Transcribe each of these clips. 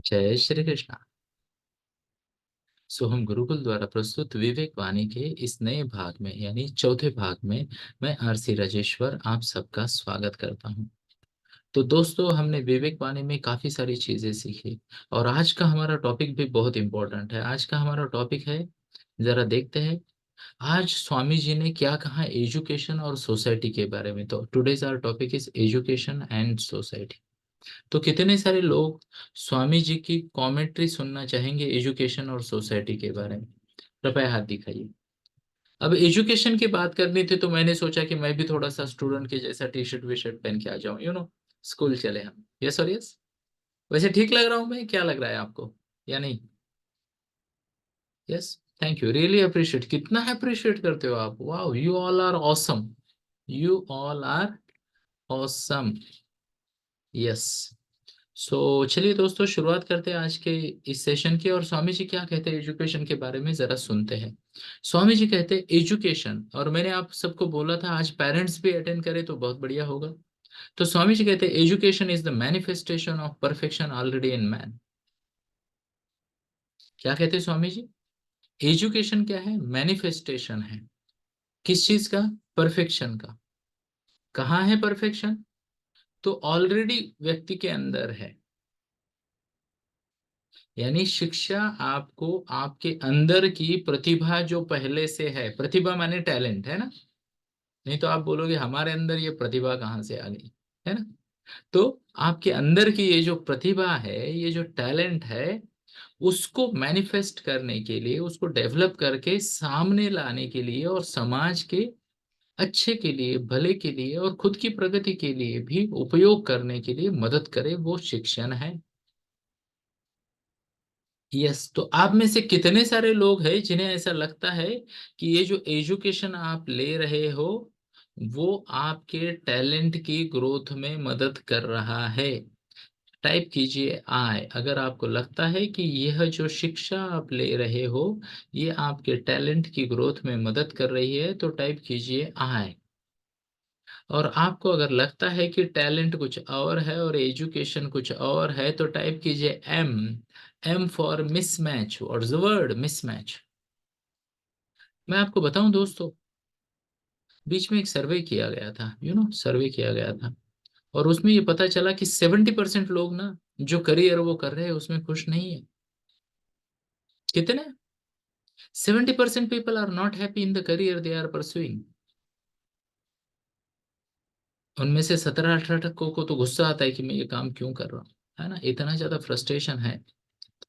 जय श्री कृष्णा। सो हम गुरुकुल द्वारा प्रस्तुत विवेक वाणी के इस नए भाग में यानी चौथे भाग में मैं आरसी राजेश्वर आप सबका स्वागत करता हूं। तो दोस्तों, हमने विवेक वाणी में काफी सारी चीजें सीखी और आज का हमारा टॉपिक भी बहुत इंपॉर्टेंट है। आज का हमारा टॉपिक है, जरा देखते हैं आज स्वामी जी ने क्या कहा एजुकेशन और सोसाइटी के बारे में। तो today's our topic is education and society. तो कितने सारे लोग स्वामी जी की कॉमेंट्री सुनना चाहेंगे एजुकेशन और सोसाइटी के बारे में? कृपया हाथ दिखाइए। अब एजुकेशन की बात करनी थी तो मैंने सोचा कि मैं भी थोड़ा सा स्टूडेंट के जैसा टी शर्ट वी शर्ट पहन के आ जाऊं, स्कूल चले हम। यस और यस। वैसे ठीक लग रहा हूं मैं? क्या लग रहा है आपको या नहीं? Yes. Thank you, really appreciate. कितना अप्रिशिएट करते हो आप! Wow, you all are awesome. You all are awesome. Yes. So चलिए दोस्तों, शुरुआत करते हैं आज के इस सेशन की। और स्वामी जी क्या कहते हैं एजुकेशन के बारे में जरा सुनते हैं। स्वामी जी कहते हैं एजुकेशन, और मैंने आप सबको बोला था आज पेरेंट्स भी अटेंड करें तो बहुत बढ़िया होगा। तो स्वामी जी कहते हैं education is the manifestation of perfection already in man. क्या कहते हैं स्वामी जी? एजुकेशन क्या है? मैनिफेस्टेशन है। किस चीज का? परफेक्शन का। कहाँ है परफेक्शन? तो ऑलरेडी व्यक्ति के अंदर है। यानी शिक्षा आपको आपके अंदर की प्रतिभा जो पहले से है, प्रतिभा माने टैलेंट, है ना? नहीं तो आप बोलोगे हमारे अंदर ये प्रतिभा कहाँ से आ गई, है ना? तो आपके अंदर की ये जो प्रतिभा है, ये जो टैलेंट है, उसको मैनिफेस्ट करने के लिए, उसको डेवलप करके सामने लाने के लिए और समाज के अच्छे के लिए, भले के लिए और खुद की प्रगति के लिए भी उपयोग करने के लिए मदद करे, वो शिक्षण है। यस। तो आप में से कितने सारे लोग हैं जिन्हें ऐसा लगता है कि ये जो एजुकेशन आप ले रहे हो वो आपके टैलेंट की ग्रोथ में मदद कर रहा है? टाइप कीजिए आई अगर आपको लगता है कि यह जो शिक्षा आप ले रहे हो ये आपके टैलेंट की ग्रोथ में मदद कर रही है, तो टाइप कीजिए आई। और आपको अगर लगता है कि टैलेंट कुछ और है और एजुकेशन कुछ और है, तो टाइप कीजिए M. M for mismatch. What's the word? Mismatch. मैं आपको बताऊं दोस्तों, बीच में एक सर्वे किया गया था, सर्वे किया गया था, और उसमें ये पता चला कि 70% लोग ना जो करियर वो कर रहे हैं उसमें खुश नहीं है। कितने? 70% people are not happy in the career they are pursuing. उनमें से 17-18 को तो गुस्सा आता है कि मैं ये काम क्यों कर रहा हूँ, है ना? इतना ज्यादा फ्रस्ट्रेशन है।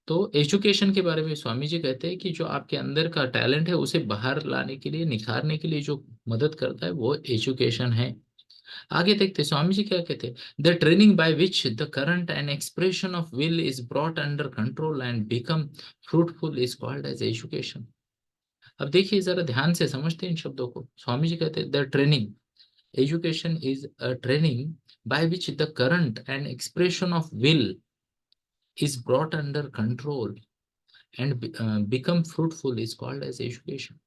तो एजुकेशन के बारे में स्वामी जी कहते हैं कि जो आपके अंदर का टैलेंट है उसे बाहर लाने के लिए, निखारने के लिए जो मदद करता है वो एजुकेशन है। आगे देखते हैं स्वामी जी क्या कहते हैं। The training by which the current and expression of will is brought under control and become fruitful is called as education. अब देखिए, जरा ध्यान से समझते हैं इन शब्दों को। स्वामी जी कहते हैं the training, education is a training by which the current and expression of will is brought under control and become fruitful is called as education।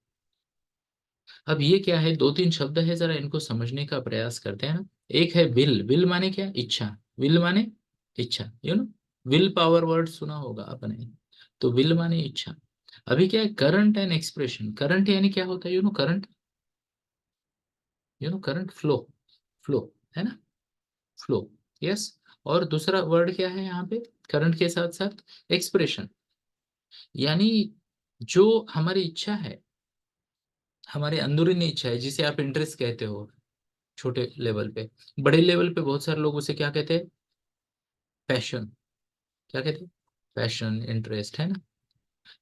अब ये क्या है? दो तीन शब्द है, जरा इनको समझने का प्रयास करते हैं ना। एक है विल। विल माने क्या? इच्छा। विल माने इच्छा, विल पावर वर्ड सुना होगा आपने। तो विल माने इच्छा। अभी क्या है? Current and expression. करंट यानी क्या होता है? Current, current flow. फ्लो, है ना? फ्लो। यस। और दूसरा वर्ड क्या है यहाँ पे करंट के साथ साथ? एक्सप्रेशन। यानी जो हमारी इच्छा है, हमारे अंदरूनी इच्छा है, जिसे आप इंटरेस्ट कहते हो छोटे लेवल पे। बड़े लेवल पे बहुत सारे लोग उसे क्या कहते हैं? पैशन। क्या कहते हैं? पैशन, इंटरेस्ट, है ना?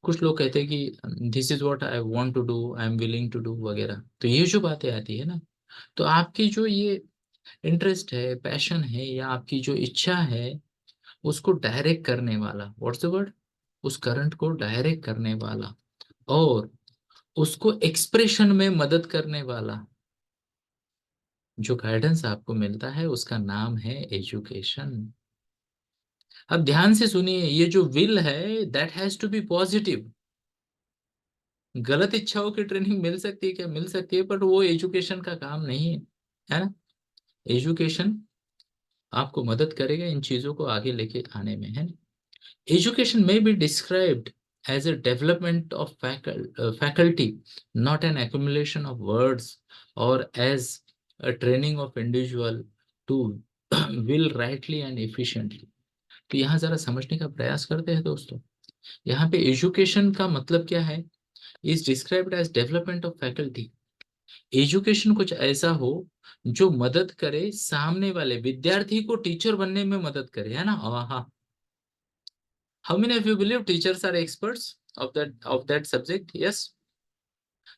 कुछ लोग कहते हैं कि this is what I want to do, I am willing to do वगैरह। तो ये जो बातें आती है ना, तो आपकी जो ये इंटरेस्ट है, पैशन है, या आपकी जो इच्छा है, उसको डायरेक्ट करने वाला, व्हाट्स द वर्ड, उस करंट को डायरेक्ट करने वाला और उसको एक्सप्रेशन में मदद करने वाला जो गाइडेंस आपको मिलता है उसका नाम है एजुकेशन। अब ध्यान से सुनिए, ये जो विल है that has to be positive. गलत इच्छाओं की ट्रेनिंग मिल सकती है क्या? मिल सकती है, पर वो एजुकेशन का काम नहीं है, है ना? एजुकेशन आपको मदद करेगा इन चीजों को आगे लेके आने में, है ना? Education may be described as a development of faculty, not an accumulation of words, or as a training of individual to will rightly and efficiently. तो यहाँ जरा समझने का प्रयास करते हैं दोस्तों। यहाँ पे एजुकेशन का मतलब क्या है? Is described as development of faculty. Education कुछ ऐसा हो जो मदद करे सामने वाले विद्यार्थी को टीचर बनने में मदद करे, है ना? हाँ। How many of you believe teachers are experts of that subject? Yes.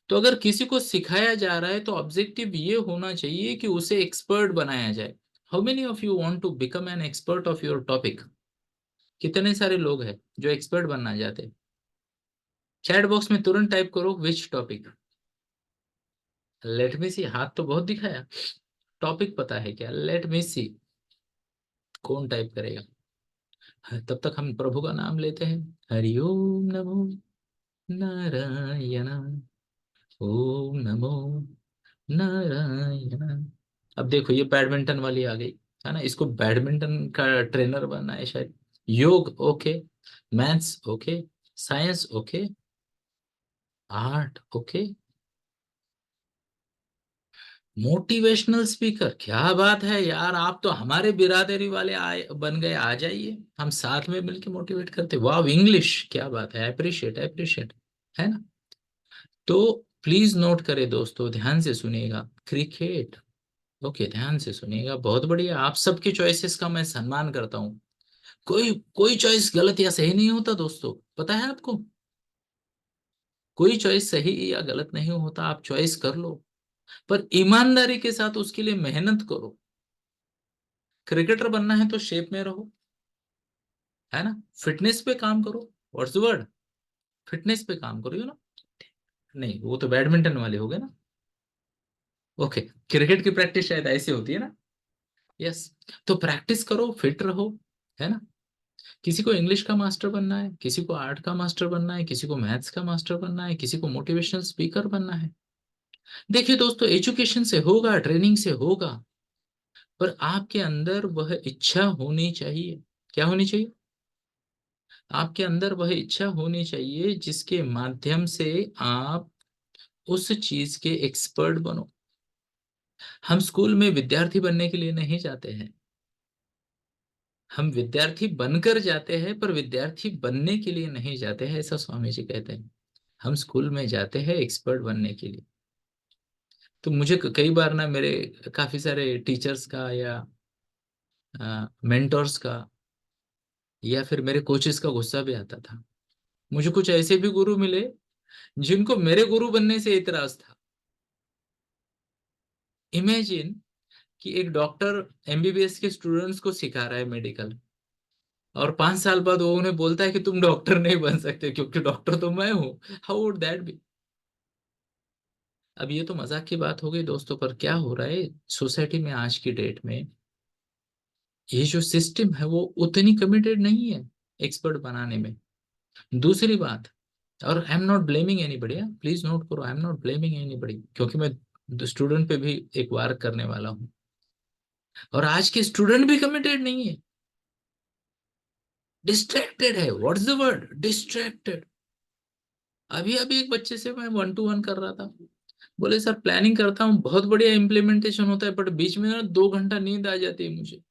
तो अगर किसी को सिखाया जा रहा है तो ऑब्जेक्टिव ये होना चाहिए कि उसे एक्सपर्ट बनाया जाए। How many of you want to become an expert of your topic? कितने सारे लोग हैं जो एक्सपर्ट बनना चाहते हैं? चैट बॉक्स में तुरंत टाइप करो विच टॉपिक। लेट मी सी, हाथ तो बहुत दिखाया। टॉपिक पता है क्या? लेट मी सी, कौन टाइप करेगा? तब तक हम प्रभु का नाम लेते हैं। हरिओम नमो नारायण, ओम नमो नारायण। अब देखो ये बैडमिंटन वाली आ गई, है ना? इसको बैडमिंटन का ट्रेनर बनना है शायद। योग okay, maths okay, science okay, art okay, motivational speaker, क्या बात है यार, आप तो हमारे बिरादरी वाले आए बन गए। आ जाइए, हम साथ में मिलके मोटिवेट करते। वाह, इंग्लिश, क्या बात है, अप्रिशिएट अप्रिशिएट, है ना? तो प्लीज नोट करें दोस्तों, ध्यान से सुनिएगा। क्रिकेट ओके, ध्यान से सुनिएगा, बहुत बढ़िया। आप सबके चॉइसेस का मैं सम्मान करता हूँ। कोई कोई चॉइस गलत या सही नहीं होता दोस्तों, पता है आपको? कोई चॉइस सही या गलत नहीं होता, आप चॉइस कर लो, पर ईमानदारी के साथ उसके लिए मेहनत करो। क्रिकेटर बनना है तो शेप में रहो, है ना? फिटनेस पे काम करो। What's the word? फिटनेस पे काम करो, यू ना? नहीं, वो तो बैडमिंटन वाले हो गए ना। ओके, क्रिकेट की प्रैक्टिस शायद ऐसी होती है ना। यस। तो प्रैक्टिस करो, फिट रहो, है ना? किसी को इंग्लिश का मास्टर बनना है, किसी को आर्ट का मास्टर बनना है, किसी को मैथ्स का मास्टर बनना है, किसी को मोटिवेशनल स्पीकर बनना है। देखिए दोस्तों, एजुकेशन से होगा, ट्रेनिंग से होगा, पर आपके अंदर वह इच्छा होनी चाहिए। क्या होनी चाहिए? आपके अंदर वह इच्छा होनी चाहिए जिसके माध्यम से आप उस चीज के एक्सपर्ट बनो। हम स्कूल में विद्यार्थी बनने के लिए नहीं जाते हैं, हम विद्यार्थी बनकर जाते हैं, पर विद्यार्थी बनने के लिए नहीं जाते हैं, ऐसा स्वामी जी कहते हैं। हम स्कूल में जाते हैं एक्सपर्ट बनने के लिए। तो मुझे कई बार ना मेरे काफी सारे टीचर्स का या मेंटोर्स का या फिर मेरे कोचेस का गुस्सा भी आता था। मुझे कुछ ऐसे भी गुरु मिले जिनको मेरे गुरु बनने से इतराज था। इमेजिन कि एक डॉक्टर एमबीबीएस के स्टूडेंट्स को सिखा रहा है मेडिकल, और 5 साल बाद वो उन्हें बोलता है कि तुम डॉक्टर नहीं बन सकते क्योंकि डॉक्टर तो मैं हूं। How would that be? अब ये तो मजाक की बात हो गई दोस्तों, पर क्या हो रहा है सोसाइटी में आज की डेट में, ये जो सिस्टम है वो उतनी कमिटेड नहीं है एक्सपर्ट बनाने में। दूसरी बात, और I am not blaming anybody, please note करो, I am not blaming anybody, क्योंकि मैं स्टूडेंट पे भी एक वार करने वाला हूँ। और आज के स्टूडेंट भी कमिटेड नहीं है, डिस्ट्रैक्टेड है। What's the word? डिस्ट्रैक्टेड। अभी अभी एक बच्चे से मैं 1-to-1 कर रहा था, बोले सर प्लानिंग करता हूँ, बहुत बढ़िया इम्प्लीमेंटेशन होता है, बट बीच में ना 2 घंटा नींद आ जाती है मुझे।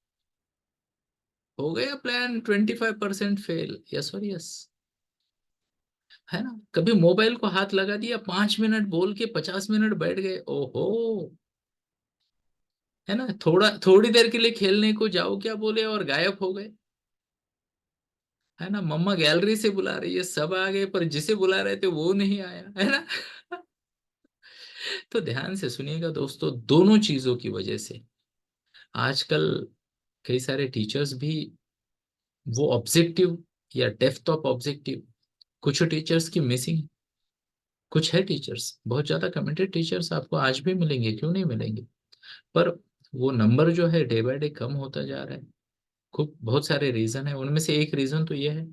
हो गया प्लान 25% फेल। यस और यस, है ना? कभी मोबाइल को हाथ लगा दिया, 5 मिनट बोल के 50 मिनट बैठ गए। ओहो, है ना? थोड़ी देर के लिए खेलने को जाओ क्या बोले और गायब हो गए, है ना? मम्मा गैलरी से बुला रही है, सब आ गए, पर जिसे बुला रहे थे वो नहीं आया, है ना? तो ध्यान से सुनिएगा दोस्तों, दोनों चीजों की वजह से आजकल कई सारे टीचर्स भी वो ऑब्जेक्टिव या डेप्थ ऑफ ऑब्जेक्टिव, कुछ टीचर्स की मिसिंग। कुछ है टीचर्स, बहुत ज्यादा कमिटेड टीचर्स आपको आज भी मिलेंगे, क्यों नहीं मिलेंगे, पर वो नंबर जो है डे बाय डे कम होता जा रहा है। खूब बहुत सारे रीजन है, उनमें से एक रीजन तो ये है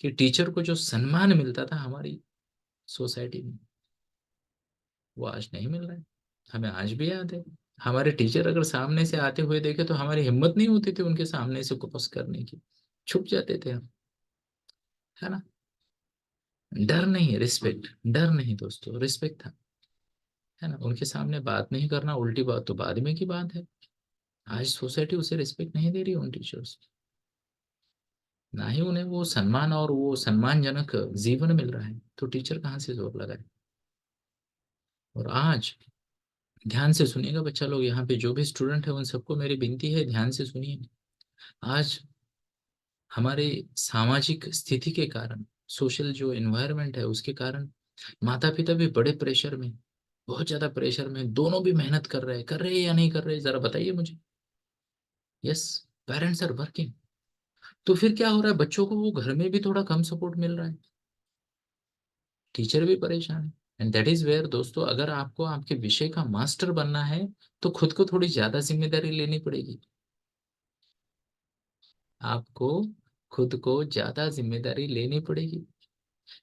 कि टीचर को जो सम्मान मिलता था हमारी सोसाइटी में, वो आज नहीं मिल रहा है। हमें आज भी याद है, हमारे टीचर अगर सामने से आते हुए देखे तो हमारी हिम्मत नहीं होती थी उनके सामने से क्रॉस करने की, छुप जाते थे हम। है ना। डर नहीं, रिस्पेक्ट, डर नहीं दोस्तों, रिस्पेक्ट था। है ना, उनके सामने बात नहीं करना, उल्टी बात तो बाद में की बात है। आज सोसाइटी उसे रिस्पेक्ट नहीं दे रही उन टीचर्स, ना ही उन्हें वो सम्मान और वो सम्मानजनक जीवन मिल रहा है, तो टीचर कहाँ से जोर लगाए। और आज ध्यान से सुनिएगा बच्चा लोग, यहाँ पे जो भी स्टूडेंट है उन सबको मेरी विनती है, ध्यान से सुनिए। आज हमारे सामाजिक स्थिति के कारण, सोशल जो एनवायरनमेंट है उसके कारण, माता पिता भी बड़े प्रेशर में, बहुत ज्यादा प्रेशर में, दोनों भी मेहनत कर रहे हैं या नहीं कर रहे, जरा बताइए मुझे। Yes, parents are working. तो फिर क्या हो रहा है, बच्चों को वो घर में भी थोड़ा कम सपोर्ट मिल रहा है, टीचर भी परेशान है। एंड दैट इज वेयर दोस्तों, अगर आपको आपके विषय का मास्टर बनना है तो खुद को थोड़ी ज्यादा जिम्मेदारी लेनी पड़ेगी। आपको खुद को ज्यादा जिम्मेदारी लेनी पड़ेगी।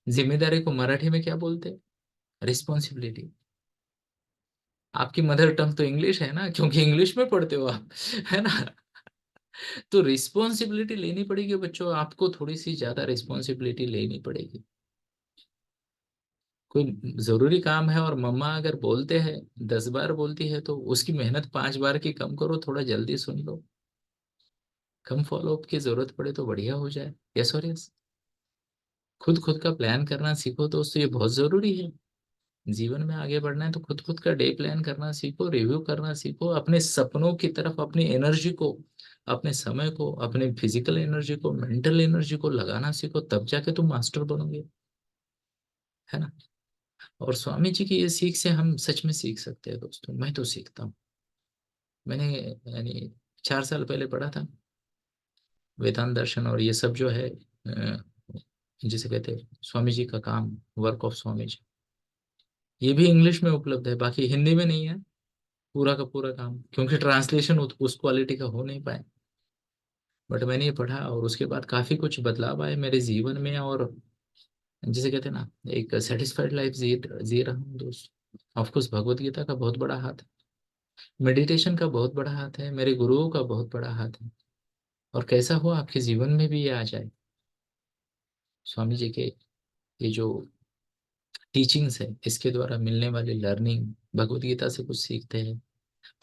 जिम्मेदारी को मराठी में क्या बोलते हैं? रिस्पॉन्सिबिलिटी। आपकी मदर टंग तो इंग्लिश है ना, क्योंकि इंग्लिश में पढ़ते हो आप, है ना। तो रिस्पॉन्सिबिलिटी लेनी पड़ेगी बच्चों, आपको थोड़ी सी ज्यादा रिस्पॉन्सिबिलिटी लेनी पड़ेगी। कोई जरूरी काम है और मम्मा अगर बोलते हैं, 10 बार बोलती है, तो उसकी मेहनत 5 बार की कम करो, थोड़ा जल्दी सुन लो, कम फॉलो अप की जरूरत पड़े तो बढ़िया हो जाए। यस और यस। खुद खुद का प्लान करना सीखो दोस्तों, ये बहुत जरूरी है। जीवन में आगे बढ़ना है तो खुद खुद का डे प्लान करना सीखो, रिव्यू करना सीखो, अपने सपनों की तरफ अपनी एनर्जी को, अपने समय को, अपने फिजिकल एनर्जी को, मेंटल एनर्जी को लगाना सीखो, तब जाके तुम मास्टर बनोगे। है ना। और स्वामी जी की ये सीख से हम सच में सीख सकते हैं दोस्तों, मैं तो सीखता हूँ। मैंने यानी 4 साल पहले पढ़ा था वेदांत दर्शन, और ये सब जो है जिसे कहते हैं स्वामी जी का काम, वर्क ऑफ स्वामी जी, ये भी इंग्लिश में उपलब्ध है, बाकी हिंदी में नहीं है पूरा का पूरा काम, क्योंकि ट्रांसलेशन उस क्वालिटी का हो नहीं पाए। बट मैंने ये पढ़ा और उसके बाद काफी कुछ बदलाव आए मेरे जीवन में, और जिसे कहते हैं ना, एक सेटिस्फाइड लाइफ जी रहा हूँ दोस्त। ऑफकोर्स भगवत गीता का बहुत बड़ा हाथ है, मेडिटेशन का बहुत बड़ा हाथ है, मेरे गुरुओं का बहुत बड़ा हाथ है। और कैसा हो आपके जीवन में भी ये आ जाए, स्वामी जी के ये जो टीचिंग्स है, इसके द्वारा मिलने वाली लर्निंग, भगवत गीता से कुछ सीखते हैं,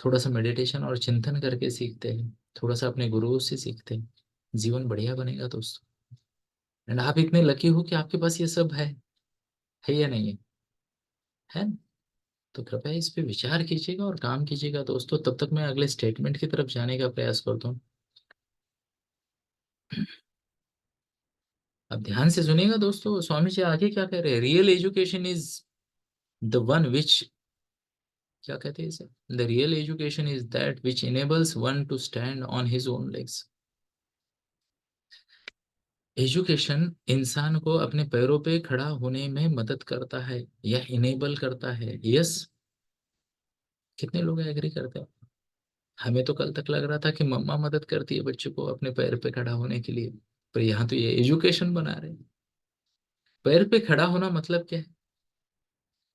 थोड़ा सा मेडिटेशन और चिंतन करके सीखते हैं, थोड़ा सा अपने गुरुओं से सीखते हैं, जीवन बढ़िया बनेगा दोस्तों। एंड आप इतने लकी हो कि आपके पास ये सब है या नहीं है? है ना? तो कृपया इस पे विचार कीजिएगा और काम कीजिएगा दोस्तों। तब तक मैं अगले स्टेटमेंट की तरफ जाने का प्रयास करता हूँ। अब ध्यान से सुनिएगा दोस्तों, स्वामी जी आगे क्या कह रहे हैं, real education is the one which, क्या कहते हैं इसे, the real education is that which enables one two stand on his own legs. Education इंसान को अपने पैरों पे खड़ा होने में मदद करता है या इनेबल करता है। यस, कितने लोग एग्री करते हैं? हमें तो कल तक लग रहा था कि मम्मा मदद करती है बच्चों को अपने पैर पे खड़ा होने के लिए, पर यहाँ तो ये एजुकेशन बना रहे हैं। पैर पे खड़ा होना मतलब क्या है?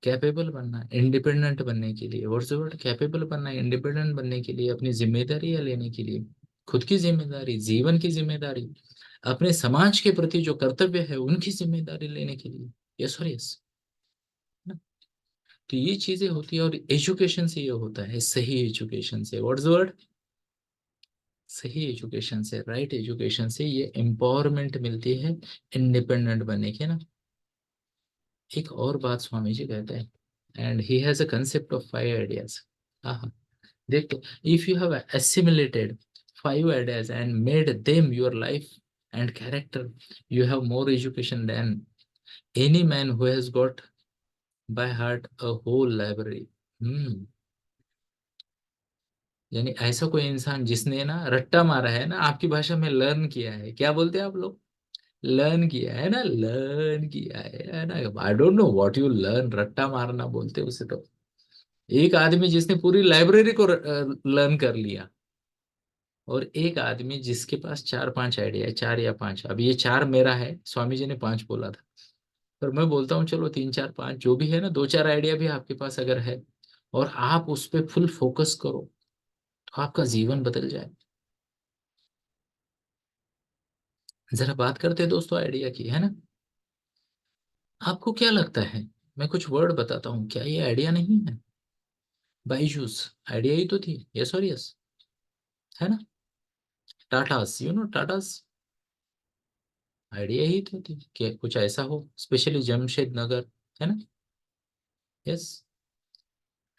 कैपेबल बनना, इंडिपेंडेंट बनने के लिए। What's the word? कैपेबल बनना, इंडिपेंडेंट बनने के लिए, अपनी जिम्मेदारियां लेने के लिए, खुद की जिम्मेदारी, जीवन की जिम्मेदारी, अपने समाज के प्रति जो कर्तव्य है उनकी जिम्मेदारी लेने के लिए। यस और यस। तो ये चीजें होती है, और एजुकेशन से ये होता है, सही एजुकेशन से। What's the word? सही एजुकेशन से, राइट एजुकेशन से ये एम्पावरमेंट मिलती है इंडिपेंडेंट बनने की, ना। एक और बात स्वामी जी कहते हैं, and he has a concept of 5 ideas. हाँ, देखो, if you have assimilated 5 ideas and made them your life and character, you have more education than any man who has got by heart a whole library। हम्म। यानी ऐसा कोई इंसान जिसने ना रट्टा मारा है ना, आपकी भाषा में लर्न किया है, क्या बोलते हैं आप लोग? लर्न किया है ना, लर्न किया है ना। I don't know what you learn, रट्टा मारना बोलते हैं उसे तो। एक आदमी जिसने पूरी लाइब्रेरी को लर्न कर लिया, और एक आदमी जिसके पास 4-5 आइडिया है, 4 या 5, अब ये 4 मेरा है, स्वामी जी ने 5 बोला था, पर मैं बोलता हूँ चलो 3-4-5 जो भी है ना, 2-4 आइडिया भी आपके पास अगर है, और आप उस पर फुल फोकस करो, तो आपका जीवन बदल जाए। जरा बात करते हैं दोस्तों आइडिया की, है ना। आपको क्या लगता है, मैं कुछ वर्ड बताता हूँ, क्या ये आइडिया नहीं है? बाईजूस आइडिया ही तो थी, यस और यस, है ना। टाटास, टाटास आइडिया ही तो थी कि कुछ ऐसा हो, स्पेशली जमशेद नगर, है ना। यस,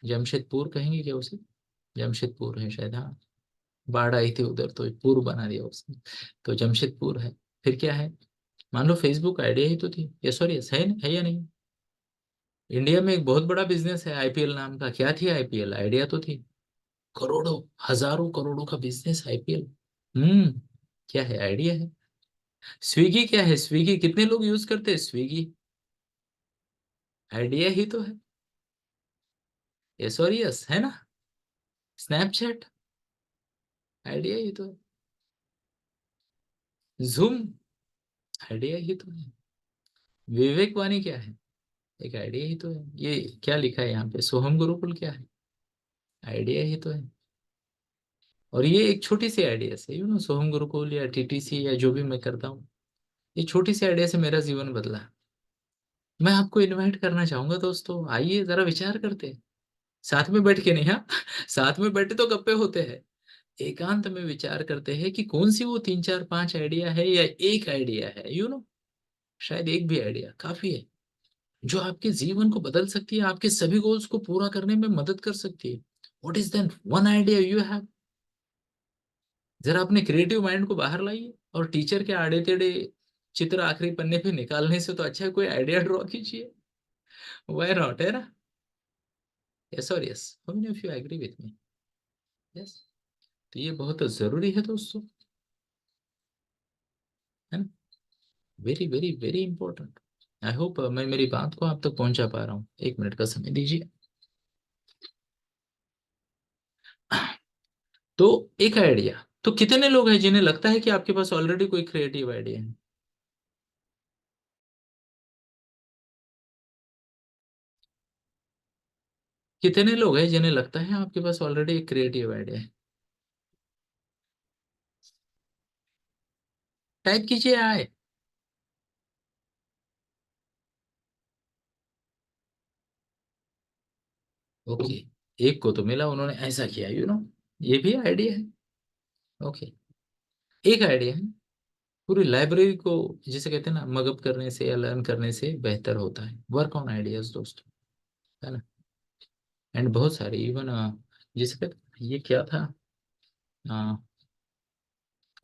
जमशेदपुर कहेंगे क्या उसे? जमशेदपुर है शायद, हाँ। बाढ़ आई थी उधर तो पूर बना दिया उसने, तो जमशेदपुर है। फिर क्या है, मान लो फेसबुक आइडिया ही तो थी, यस और यस, है या नहीं? इंडिया में एक बहुत बड़ा बिजनेस है आईपीएल नाम का, क्या थी आईपीएल, आइडिया तो थी। करोड़ों, हजारों करोड़ों का बिजनेस आईपीएल। हम्म, क्या है, आइडिया है। स्विगी क्या है, स्विगी कितने लोग यूज करते हैं स्विगी, आइडिया ही तो है, यस और यस, है ना। स्नैपचैट आइडिया ही तो है। जूम आइडिया ही तो है। विवेक वाणी क्या है, एक आइडिया ही तो है। ये क्या लिखा है यहाँ पे, सोहम गुरुकुल क्या है, आइडिया ही तो है। और ये एक छोटी सी आइडिया से, सोहम गुरुकुल या टीटीसी या जो भी मैं करता हूँ, ये छोटी सी आइडिया से मेरा जीवन बदला। मैं आपको इनवाइट करना चाहूंगा दोस्तों, आइए जरा विचार करते हैं, साथ में बैठ के नहीं, हाँ साथ में बैठे तो गप्पे होते हैं, एकांत में विचार करते हैं कि कौन सी वो तीन चार पांच आइडिया है या एक आइडिया है, शायद एक भी आइडिया काफी है, जो आपके जीवन को बदल सकती है, आपके सभी गोल्स को पूरा करने में मदद कर सकती है। What is then one idea you have? जरा अपने क्रिएटिव माइंड को बाहर लाइए, और टीचर के आड़े टेढ़े चित्र आखिरी पन्ने पे निकालने से तो अच्छा है कोई आइडिया ड्रॉ कीजिए, वाई नॉट, है ना। यस और yes, how many of you agree with me? Yes, तो ये बहुत जरूरी है दोस्तों, है ना। Very very very important. I hope मैं मेरी बात को आप तक पहुंचा पा रहा हूँ, एक मिनट का समय दीजिए। तो एक आइडिया, तो कितने लोग हैं जिन्हें लगता है कि आपके पास ऑलरेडी कोई क्रिएटिव आइडिया है? कितने लोग हैं जिन्हें लगता है आपके पास ऑलरेडी एक क्रिएटिव आइडिया है? टाइप कीजिए आए। ओके, एक को तो मिला, उन्होंने ऐसा किया, ये भी आइडिया है। ओके, एक आइडिया है, पूरी लाइब्रेरी को, जिसे कहते हैं ना, मगअप करने से या लर्न करने से बेहतर होता है। वर्क ऑन आइडियाज दोस्तों, है ना। एंड बहुत सारे इवन, जिसे कहते ये क्या था,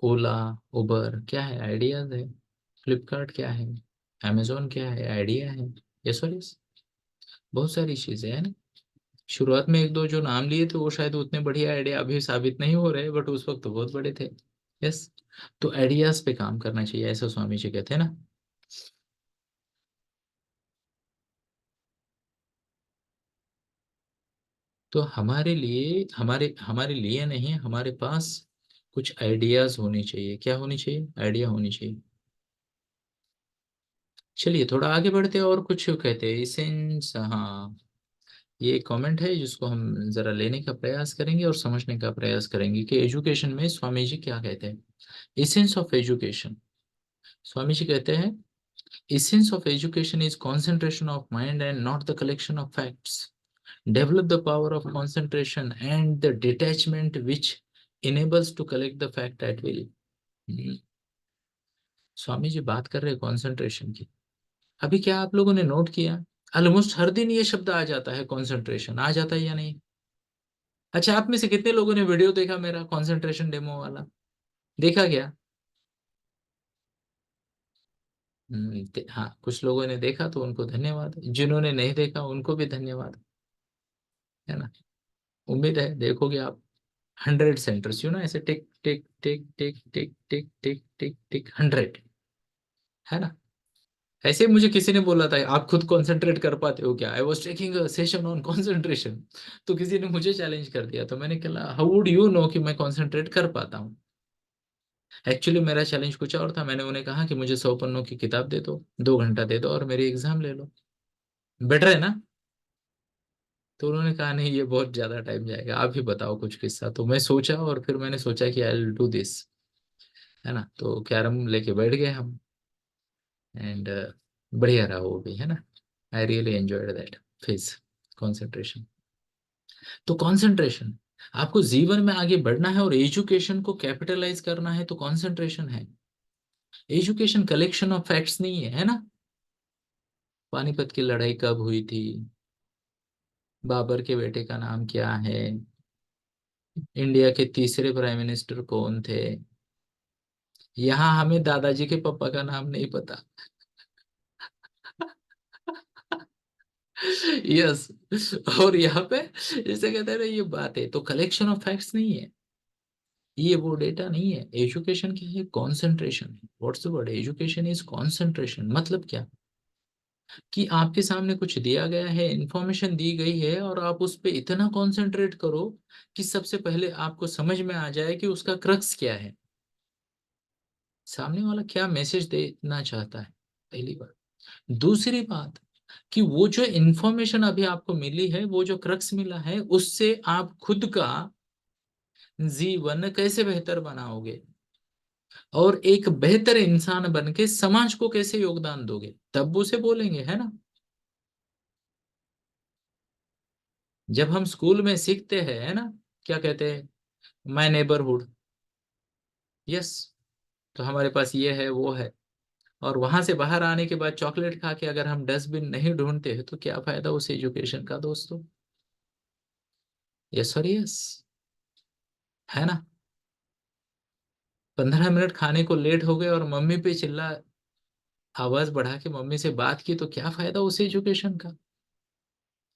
ओला, उबर क्या है, आइडियाज है। फ्लिपकार्ट क्या है, amazon क्या है, आइडिया है। यस और यस, बहुत सारी चीजें हैं ना। शुरुआत में एक दो जो नाम लिए थे वो शायद उतने बढ़िया आइडिया अभी साबित नहीं हो रहे, बट उस वक्त तो बहुत बड़े थे। यस, तो आइडियाज पे काम करना चाहिए, ऐसा स्वामी जी कहते हैं ना। तो हमारे लिए, हमारे हमारे लिए नहीं, हमारे पास कुछ आइडियाज होनी चाहिए, क्या होनी चाहिए, आइडिया होनी चाहिए। चलिए थोड़ा आगे बढ़ते हैं, और कुछ कहते हैं इसेंस, हाँ। ये एक कमेंट है जिसको हम जरा लेने का प्रयास करेंगे और समझने का प्रयास करेंगे कि एजुकेशन में स्वामी जी क्या कहते हैं। Essence of education, Swami ji कहते हैं, essence of education is concentration of mind and not the collection of facts. Develop the power of concentration and the detachment which enables to collect the fact at will. हम्म, स्वामी जी बात कर रहे हैं concentration की। अभी क्या आप लोगों ने नोट किया, ऑलमोस्ट हर दिन ये शब्द आ जाता है, कॉन्सेंट्रेशन आ जाता है या नहीं? अच्छा, आप में से कितने लोगों ने वीडियो देखा मेरा कॉन्सेंट्रेशन डेमो वाला, देखा क्या? हाँ, कुछ लोगों ने देखा तो उनको धन्यवाद, जिन्होंने नहीं देखा उनको भी धन्यवाद, है ना। उम्मीद है देखोगे आप। 100 सेंटर्स, ऐसे टिक टिक टिक टिक टिक टिक टिक टिक टिक 100, है ना। ऐसे मुझे किसी ने बोला था, आप खुद कंसंट्रेट कर पाते हो क्या, I was taking a session on concentration, तो किसी ने मुझे चैलेंज कर दिया, तो मैंने कहा हाउ वुड यू नो कि मैं कंसंट्रेट कर पाता हूँ। एक्चुअली मेरा चैलेंज कुछ और था, मैंने उन्हें कहा कि मुझे 100 पन्नों की किताब दे दो, 2 घंटा दे दो और मेरी एग्जाम ले लो, बेटर है ना। तो उन्होंने कहा नहीं, ये बहुत ज्यादा टाइम जाएगा, आप ही बताओ कुछ किस्सा, तो मैं सोचा और फिर मैंने सोचा कि आई विल डू दिस। है ना। तो कैरम लेके बैठ गए हम, एंड बढ़िया रहा वो भी, है ना। I really enjoyed that phase, concentration. तो कंसंट्रेशन, आपको जीवन में आगे बढ़ना है और एजुकेशन को कैपिटलाइज करना है, तो कंसंट्रेशन है। एजुकेशन कलेक्शन ऑफ फैक्ट्स नहीं है, है ना। पानीपत की लड़ाई कब हुई थी, बाबर के बेटे का नाम क्या है, इंडिया के तीसरे प्राइम मिनिस्टर कौन थे, यहाँ हमें दादाजी के पापा का नाम नहीं पता। यस। और यहाँ पे जैसे कहते हैं ना, ये बात है, तो कलेक्शन ऑफ फैक्ट्स नहीं है, ये वो डेटा नहीं है। एजुकेशन क्या है, कंसंट्रेशन है। What's the word, education is concentration. मतलब क्या, कि आपके सामने कुछ दिया गया है, इंफॉर्मेशन दी गई है, और आप उस पे इतना कंसंट्रेट करो कि सबसे पहले आपको समझ में आ जाए कि उसका क्रक्स क्या है, सामने वाला क्या मैसेज देना चाहता है। पहली बात। दूसरी बात, कि वो जो इंफॉर्मेशन अभी आपको मिली है, वो जो क्रक्स मिला है, उससे आप खुद का जीवन कैसे बेहतर बनाओगे, और एक बेहतर इंसान बन के समाज को कैसे योगदान दोगे, तब उसे बोलेंगे, है ना। जब हम स्कूल में सीखते हैं, है ना, क्या कहते हैं, माय नेबरहुड। यस। तो हमारे पास ये है वो है, और वहां से बाहर आने के बाद चॉकलेट खा के अगर हम डस्टबिन नहीं ढूंढते हैं, तो क्या फायदा उस एजुकेशन का दोस्तों। यस और यस, है ना। 15 मिनट खाने को लेट हो गए और मम्मी पे चिल्ला, आवाज बढ़ा के मम्मी से बात की, तो क्या फायदा उस एजुकेशन का।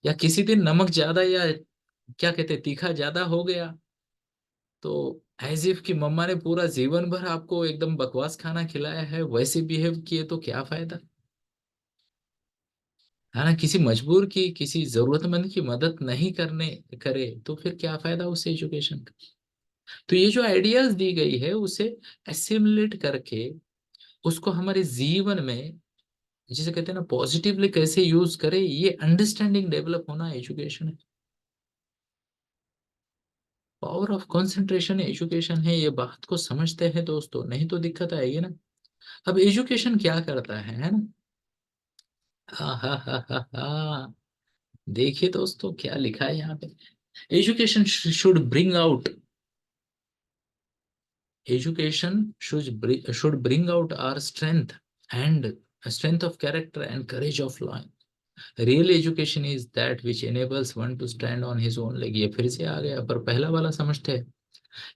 या किसी दिन नमक ज्यादा, या क्या कहते हैं, तीखा ज्यादा हो गया, तो एज इफ कि मम्मा ने पूरा जीवन भर आपको एकदम बकवास खाना खिलाया है, वैसे बिहेव किए, तो क्या फायदा, है ना। किसी मजबूर की, किसी जरूरतमंद की मदद नहीं करने करे, तो फिर क्या फायदा उस एजुकेशन का। तो ये जो आइडियाज दी गई है, उसे एसिमुलेट करके उसको हमारे जीवन में, जिसे कहते हैं ना, पॉजिटिवली कैसे यूज करे, ये अंडरस्टैंडिंग डेवलप होना एजुकेशन है। पावर ऑफ कंसंट्रेशन एजुकेशन है, ये बात को समझते हैं दोस्तों, नहीं तो दिक्कत आएगी ना। अब एजुकेशन क्या करता है ना। हा हा हा हा हा। देखिए दोस्तों, क्या लिखा है यहाँ पे, education should bring out, education should bring out our strength and strength of character and courage of life. Real education is that which enables one to stand on his own leg। ये फिर से आ गया, पर पहला वाला समझते हैं।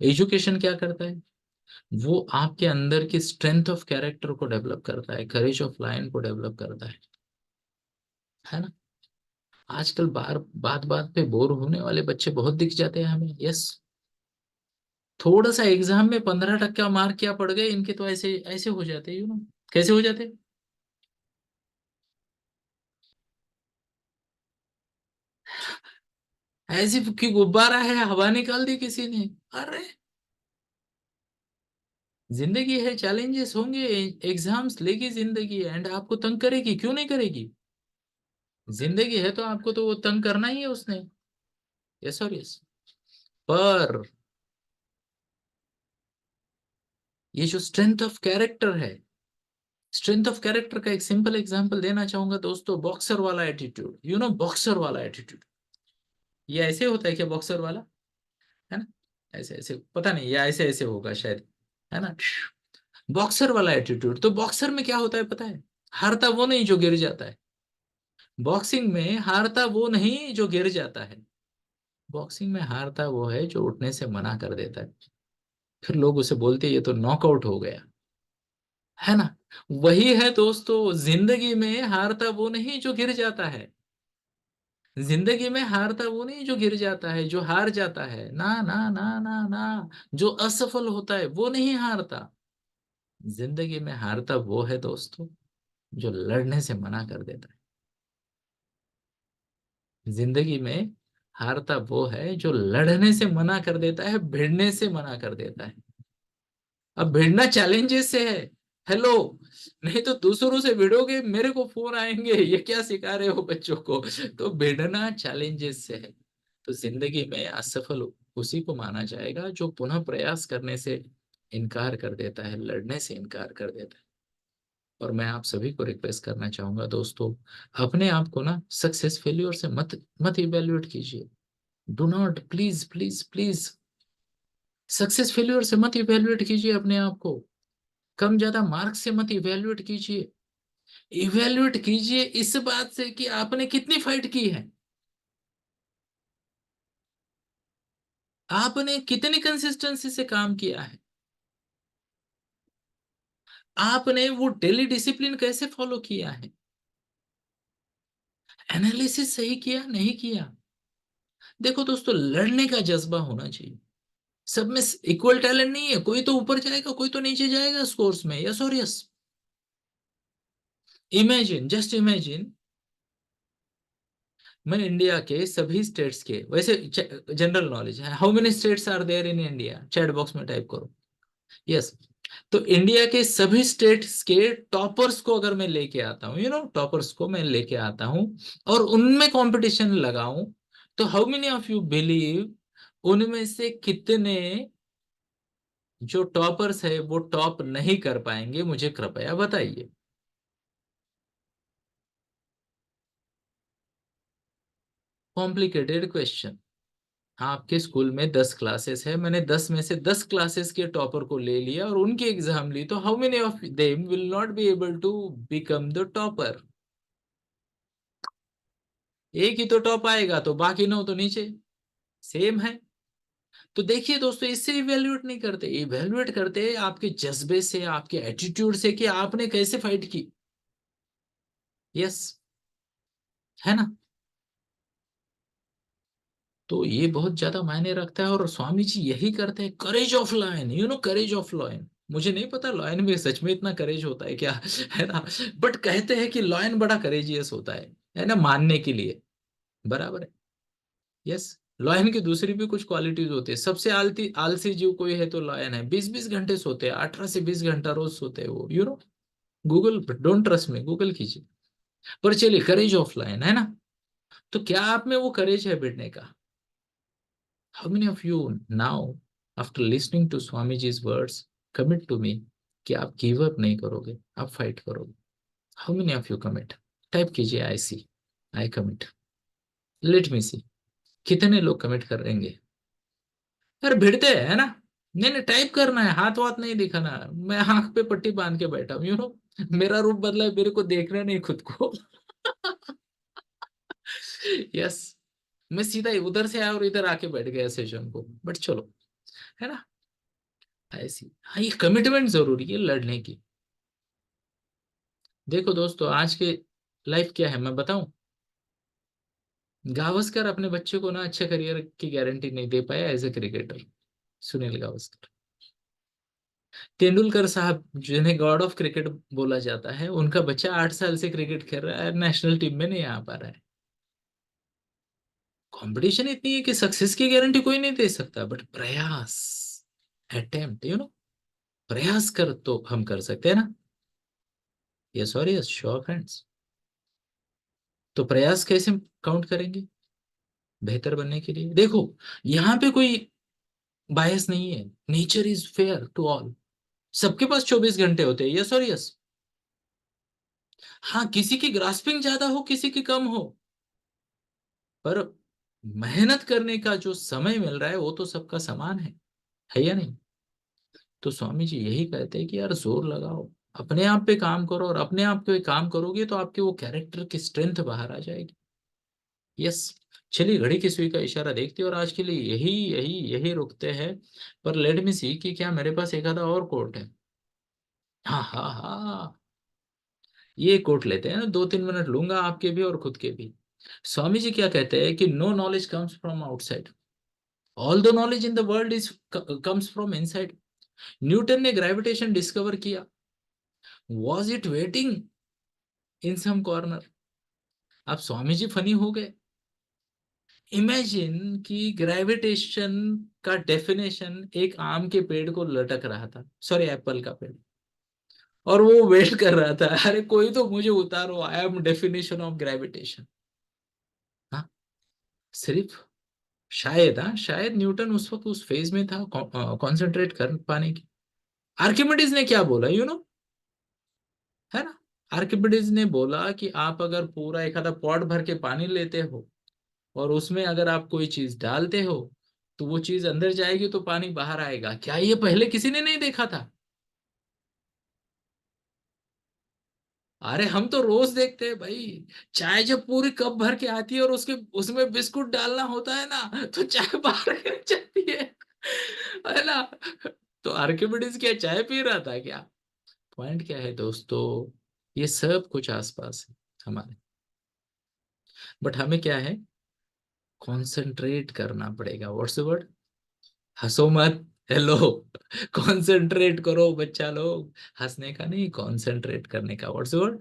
Education क्या करता है, वो आपके अंदर की स्ट्रेंथ ऑफ कैरेक्टर को डेवलप करता है, करेज ऑफ लाइन को डेवलप करता है ना। आजकल बार बात बात पे बोर होने वाले बच्चे बहुत दिख जाते हैं हमें। यस। थोड़ा सा एग्जाम में 15 टक्का मार्क क्या पड़ गए इनके, तो ऐसे ऐसे हो जाते, कैसे हो जाते, ऐसे कि गुब्बारा है, हवा निकाल दी किसी ने। अरे, जिंदगी है, चैलेंजेस होंगे, एग्जाम्स लेगी जिंदगी, एंड आपको तंग करेगी, क्यों नहीं करेगी। जिंदगी है तो आपको तो वो तंग करना ही है उसने। यस और यस। पर ये जो स्ट्रेंथ ऑफ कैरेक्टर है, स्ट्रेंथ ऑफ कैरेक्टर का एक सिंपल एग्जांपल देना चाहूंगा दोस्तों, बॉक्सर वाला एटीट्यूड, बॉक्सर वाला एटीट्यूड। ये ऐसे होता है क्या, बॉक्सर वाला, है ना, ऐसे ऐसे पता नहीं, या ऐसे ऐसे होगा शायद, है ना। बॉक्सर वाला एटीट्यूड, तो बॉक्सर में क्या होता है पता है, हारता वो नहीं जो गिर जाता है। बॉक्सिंग में हारता वो नहीं जो गिर जाता है, बॉक्सिंग में हारता वो है जो उठने से मना कर देता है। फिर लोग उसे बोलते हैं, ये तो नॉकआउट हो गया, है ना। वही है दोस्तों, जिंदगी में हारता वो नहीं जो गिर जाता है, जिंदगी में हारता वो नहीं जो गिर जाता है, जो हार जाता है, ना ना ना ना ना, जो असफल होता है वो नहीं हारता। जिंदगी में हारता वो है दोस्तों, जो लड़ने से मना कर देता है। जिंदगी में हारता वो है जो लड़ने से मना कर देता है, भिड़ने से मना कर देता है। अब भिड़ना चैलेंजेस से है, हेलो, नहीं तो दूसरों से भिड़ोगे, मेरे को फोन आएंगे, ये क्या सिखा रहे हो बच्चों को। तो भिड़ना चैलेंजेस से है। तो जिंदगी में असफल उसी को माना जाएगा जो पुनः प्रयास करने से इनकार कर देता है, लड़ने से इनकार कर देता है। और मैं आप सभी को रिक्वेस्ट करना चाहूंगा दोस्तों, अपने आप को ना सक्सेस फेल्योर से मत मत इवेल्युएट कीजिए। Do not, please please please, success failure से मत इवेल्युएट कीजिए अपने आप को। कम ज्यादा मार्क्स से मत इवेल्युएट कीजिए। इवेल्युएट कीजिए इस बात से कि आपने कितनी फाइट की है, आपने कितनी कंसिस्टेंसी से काम किया है, आपने वो डेली डिसिप्लिन कैसे फॉलो किया है, एनालिसिस सही किया नहीं किया। देखो दोस्तों, लड़ने का जज्बा होना चाहिए। सब में इक्वल टैलेंट नहीं है, कोई तो ऊपर जाएगा कोई तो नीचे जाएगा स्कोर्स में, यस और यस। इमेजिन, जस्ट इमेजिन, मैं इंडिया के सभी स्टेट्स के, वैसे जनरल नॉलेज है, how many states are there in India, chat box में टाइप करो, यस। तो इंडिया के सभी स्टेट्स के टॉपर्स को अगर मैं लेके आता हूँ, टॉपर्स को मैं लेके आता हूँ और उनमें कंपटीशन लगाऊं, तो how many of you believe उनमें से कितने जो टॉपर्स है वो टॉप नहीं कर पाएंगे, मुझे कृपया बताइए। Complicated question. आपके स्कूल में 10 क्लासेस है, मैंने 10 में से 10 क्लासेस के टॉपर को ले लिया और उनकी एग्जाम ली, तो how many of them will not be able to become the topper? एक ही तो टॉप आएगा, तो बाकी 9 तो नीचे, सेम है। तो देखिए दोस्तों, इससे इवेल्युएट नहीं करते, इवेल्युएट करते आपके जज्बे से, आपके एटीट्यूड से कि आपने कैसे फाइट की। यस, है ना? तो ये बहुत ज्यादा मायने रखता है, और स्वामी जी यही करते हैं, courage of lion, courage of lion. मुझे नहीं पता लॉयन में सच में इतना करेज होता है क्या, है ना? बट कहते हैं कि लॉयन बड़ा करेजियस होता है ना, मानने के लिए। बराबर है। यस। लॉयन की दूसरी भी कुछ क्वालिटीज होती है। सबसे आलती आलसी जीव कोई है तो लॉयन है। 20-20 घंटे सोते हैं, 18 से 20 घंटा रोज सोते हैं वो, गूगल, डोंट ट्रस्ट में, गूगल कीजिए। पर चलिए, करेज ऑफ लॉयन, है ना? तो क्या आप में वो करेज है भिड़ने का? How many of you now, after listening to Swami ji's words, commit to me कि आप गिव अप नहीं करोगे, आप फाइट करोगे? How many of you commit? Type कीजिए, I C, I commit. Let me सी, कितने लोग कमिट करेंगे? यार भिड़ते हैं, है ना? नहीं नहीं, टाइप करना है, हाथ वाथ नहीं दिखाना। मैं आंख पे पट्टी बांध के बैठा हूँ, मेरा रूप बदला है, मेरे को देखना नहीं खुद को। यस। मैं सीधा उधर से आया और इधर आके बैठ गया सेशन को, बट चलो, है ना? ऐसी, हाँ, ये कमिटमेंट जरूरी है लड़ने की। देखो दोस्तों, आज के लाइफ क्या है मैं बताऊं। गावस्कर अपने बच्चे को ना अच्छे करियर की गारंटी नहीं दे पाया as a cricketer. Sunil Gavaskar, Tendulkar साहब जिन्हें गॉड ऑफ क्रिकेट बोला जाता है, उनका बच्चा 8 साल से क्रिकेट खेल रहा है, नेशनल टीम में नहीं आ पा रहा है। कंपटीशन इतनी है कि सक्सेस की गारंटी कोई नहीं दे सकता, बट प्रयास, अटेम्प्ट, प्रयास कर तो हम कर सकते हैं ना। यस और यस, श्योर फ्रेंड्स। तो प्रयास कैसे काउंट करेंगे बेहतर बनने के लिए? देखो, यहाँ पे कोई बायस नहीं है, nature is fair to all. सबके पास 24 घंटे होते हैं, यस और यस। हाँ, किसी की ग्रास्पिंग ज्यादा हो, किसी की कम हो, पर मेहनत करने का जो समय मिल रहा है वो तो सबका समान है या नहीं? तो स्वामी जी यही कहते हैं कि यार जोर लगाओ, अपने आप पे काम करो, और अपने आप पे काम करोगे तो आपके वो कैरेक्टर की स्ट्रेंथ बाहर आ जाएगी। यस। चलिए, घड़ी की सुई का इशारा देखते हैं और आज के लिए यही यही यही रुकते हैं। पर लेट मी सी कि क्या मेरे पास एक आधा और कोट है। हाँ हाँ हाँ, ये कोट लेते हैं ना, 2-3 मिनट लूंगा आपके भी और खुद के भी। स्वामी जी क्या कहते हैं कि no knowledge comes from outside, all the knowledge in the world is comes from inside. Newton ने ग्रेविटेशन डिस्कवर किया, was it waiting in some corner? अब स्वामी जी फनी हो गए। इमेजिन कि ग्रेविटेशन का डेफिनेशन एक आम के पेड़ को लटक रहा था, सॉरी एप्पल का पेड़, और वो वेट कर रहा था, अरे कोई तो मुझे उतारो, I am definition of gravitation. हाँ, सिर्फ शायद, हाँ शायद न्यूटन उस वक्त उस फेज में था कंसंट्रेट कर पाने की। आर्किमिडीज ने क्या बोला, है ना? आर्किमिडीज ने बोला कि आप अगर पूरा एक आधा पॉट भर के पानी लेते हो और उसमें अगर आप कोई चीज डालते हो तो वो चीज अंदर जाएगी तो पानी बाहर आएगा। क्या ये पहले किसी ने नहीं देखा था? अरे हम तो रोज देखते हैं भाई। चाय जब पूरी कप भर के आती है और उसके उसमें बिस्कुट डालना होता है ना, तो चाय बाहर गिर जाती है ना? तो आर्किमिडीज क्या चाय पी रहा था क्या? पॉइंट क्या है दोस्तों, ये सब कुछ आसपास है हमारे, बट हमें क्या है, कॉन्सेंट्रेट करना पड़ेगा। What's the word? हंसो मत। हेलो। कॉन्सेंट्रेट करो बच्चा लोग। हंसने का नहीं, कॉन्सेंट्रेट करने का। What's the word?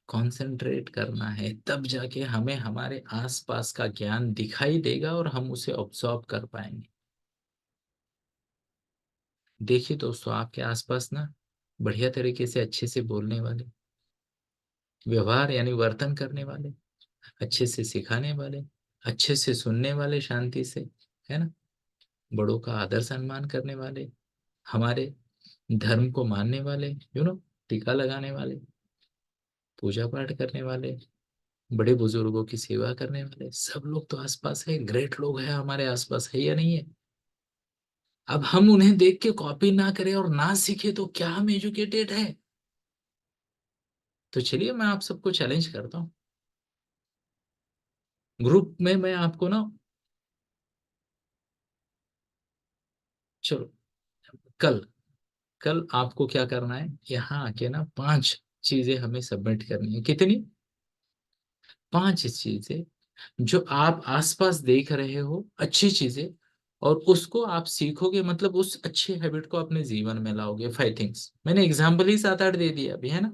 कंसंट्रेट करना है, तब जाके हमें हमारे आसपास का ज्ञान दिखाई देगा और हम उसे ऑब्जॉर्व कर पाएंगे। देखिए दोस्तों, आपके आसपास ना बढ़िया तरीके से अच्छे से बोलने वाले, व्यवहार यानी वर्तन करने वाले, अच्छे से सिखाने वाले, अच्छे से सुनने वाले शांति से, है ना? बड़ों का आदर सम्मान करने वाले, हमारे धर्म को मानने वाले, टीका लगाने वाले, पूजा पाठ करने वाले, बड़े बुजुर्गों की सेवा करने वाले, सब लोग तो आसपास है। ग्रेट लोग हैं हमारे आसपास, है या नहीं है? अब हम उन्हें देख के कॉपी ना करें और ना सीखे तो क्या हम एजुकेटेड है? तो चलिए मैं आप सबको चैलेंज करता हूँ, ग्रुप में मैं आपको ना, चलो, कल कल आपको क्या करना है, यहाँ आके ना 5 चीजें हमें सबमिट करनी है। कितनी? 5 चीजें जो आप आसपास देख रहे हो, अच्छी चीजें, और उसको आप सीखोगे, मतलब उस अच्छे हैबिट को अपने जीवन में लाओगे। 5 थिंग्स मैंने एग्जाम्पल ही 7 8 दे दिया अभी, है ना?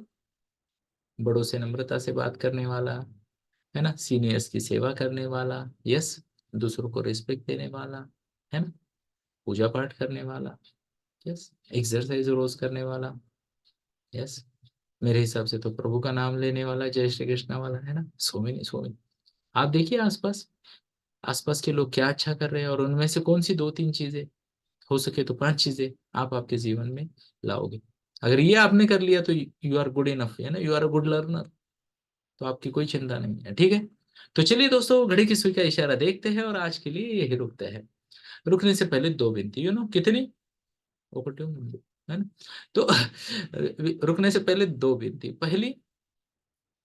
बड़ों से नम्रता से बात करने वाला, है ना? सीनियर्स की सेवा करने वाला, यस। दूसरों को रिस्पेक्ट देने वाला, है ना? पूजा पाठ करने वाला, यस। एक्सरसाइज रोज करने वाला, यस। मेरे हिसाब से तो प्रभु का नाम लेने वाला, जय श्री कृष्णा वाला, है ना? So many. आप देखिए आसपास, आसपास के लोग क्या अच्छा कर रहे हैं और उनमें से कौन सी 2 3 चीजें, हो सके तो 5 चीजें आप आपके जीवन में लाओगे। अगर ये आपने कर लिया तो यू आर गुड इनफ, है ना? You are a good learner. तो आपकी कोई चिंता नहीं है, ठीक है? तो चलिए दोस्तों, घड़ी की सुई का इशारा देखते हैं और आज के लिए यही रुकते हैं। रुकने से पहले 2 विनती, कितनी? ओपरट्यून, है ना? तो रुकने से पहले 2 विनती। पहली,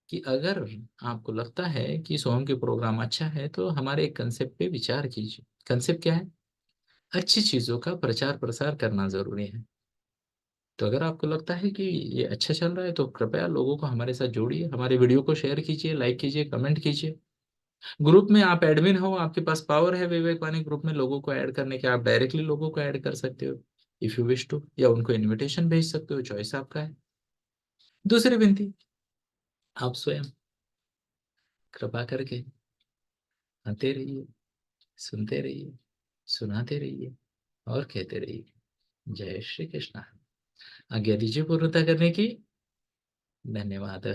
कि अगर आपको लगता है कि सोहम के प्रोग्राम अच्छा है तो हमारे एक कंसेप्ट पे विचार कीजिए। कंसेप्ट क्या है? अच्छी चीजों का प्रचार प्रसार करना जरूरी है। तो अगर आपको लगता है कि ये अच्छा चल रहा है तो कृपया लोगों को हमारे साथ जोड़िए, हमारे वीडियो को शेयर कीजिए, लाइक कीजिए, कमेंट कीजिए। ग्रुप में आप एडमिन हो, आपके पास पावर है विवेक वाणी ग्रुप में लोगों को ऐड करने के, आप डायरेक्टली लोगों को ऐड कर सकते हो इफ यू विश टू, या उनको इनविटेशन भेज सकते हो, चॉइस आपका है। दूसरी विनती, आप स्वयं कृपा करके आते रहिए, सुनते रहिए, सुनाते रहिए और कहते रहिए, जय श्री कृष्णा। आज्ञा दीजिए पूर्णता करने की। धन्यवाद।